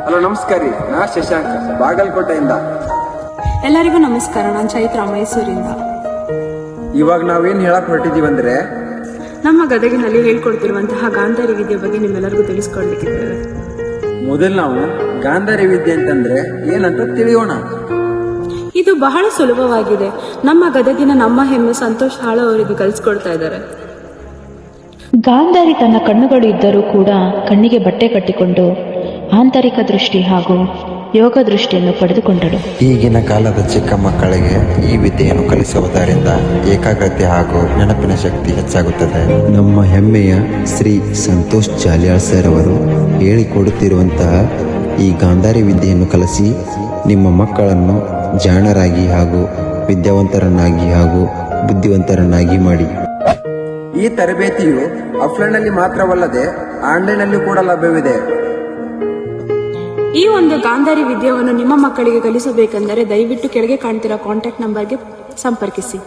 Hello ನಮಸ್ಕಾರ ರೀ, ನಾ ಶಶಾಂಕ್ ಬಾಗಲಕೋಟೆಯಿಂದ. ಎಲ್ಲರಿಗೂ ನಮಸ್ಕಾರ. ನಾನು ಚೈತ್ರ ಮೈಸೂರಿಂದ. ಇವಾಗ ನಾವೇನ್ ಹೇಳಕ್ ಹೊರಟಿದೀವಂದ್ರೆ, ನಮ್ಮ ಗದಗಿನಲ್ಲಿ ಹೇಳ್ಕೊಡ್ತಿರುವಂತಹ ಗಾಂಧಾರಿ ವಿದ್ಯೆ ಬಗ್ಗೆ ನಿಮ್ಮೆಲ್ಲರಿಗೂ ತಿಳಿಸ್ಕೊಡ್ಲಿಕ್ಕಿದ್ದೇವೆ. ಮೊದಲು ನಾವು ಗಾಂಧಾರಿ ವಿದ್ಯೆ ಅಂತಂದ್ರೆ ಏನಂತ ತಿಳಿಯೋಣ. ಇದು ಬಹಳ ಸುಲಭವಾಗಿದೆ. ನಮ್ಮ ಗದಗಿನ ನಮ್ಮ ಹೆಮ್ಮೆ ಸಂತೋಷ್ ಹಾಳ ಅವರಿಗೆ ಕಲಿಸ್ಕೊಡ್ತಾ ಇದ್ದಾರೆ. ಗಾಂಧಾರಿ ತನ್ನ ಕಣ್ಣುಗಳು ಇದ್ದರೂ ಕೂಡ ಕಣ್ಣಿಗೆ ಬಟ್ಟೆ ಕಟ್ಟಿಕೊಂಡು ಆಂತರಿಕ ದೃಷ್ಟಿ ಹಾಗೂ ಯೋಗ ದೃಷ್ಟಿಯನ್ನು ಪಡೆದುಕೊಂಡಳು. ಈಗಿನ ಕಾಲದ ಚಿಕ್ಕ ಮಕ್ಕಳಿಗೆ ಈ ವಿದ್ಯೆಯನ್ನು ಕಲಿಸುವುದರಿಂದ ಏಕಾಗ್ರತೆ ಹಾಗೂ ನೆನಪಿನ ಶಕ್ತಿ ಹೆಚ್ಚಾಗುತ್ತದೆ. ನಮ್ಮ ಹೆಮ್ಮೆಯ ಶ್ರೀ ಸಂತೋಷ್ ಜಾಲಿಯಾಳ್ ಸರ್ ಅವರು ಹೇಳಿಕೊಡುತ್ತಿರುವಂತಹ ಈ ಗಾಂಧಾರಿ ವಿದ್ಯೆಯನ್ನು ಕಲಿಸಿ ನಿಮ್ಮ ಮಕ್ಕಳನ್ನು ಜಾಣರಾಗಿ ಹಾಗೂ ವಿದ್ಯಾವಂತರನ್ನಾಗಿ ಹಾಗೂ ಬುದ್ಧಿವಂತರನ್ನಾಗಿ ಮಾಡಿ. ಈ ತರಬೇತಿಯು ಆಫ್ಲೈನ್ ನಲ್ಲಿ ಮಾತ್ರವಲ್ಲದೆ ಆನ್ಲೈನ್ ನಲ್ಲಿ ಕೂಡ ಲಭ್ಯವಿದೆ. ಈ ಒಂದು ಗಾಂಧಾರಿ ವಿದ್ಯೆಯನ್ನು ನಿಮ್ಮ ಮಕ್ಕಳಿಗೆ ಕಲಿಸಬೇಕೆಂದರೆ ದಯವಿಟ್ಟು ಕೆಳಗೆ ಕಾಣ್ತಿರೋ ಕಾಂಟ್ಯಾಕ್ಟ್ ನಂಬರ್ಗೆ ಸಂಪರ್ಕಿಸಿ.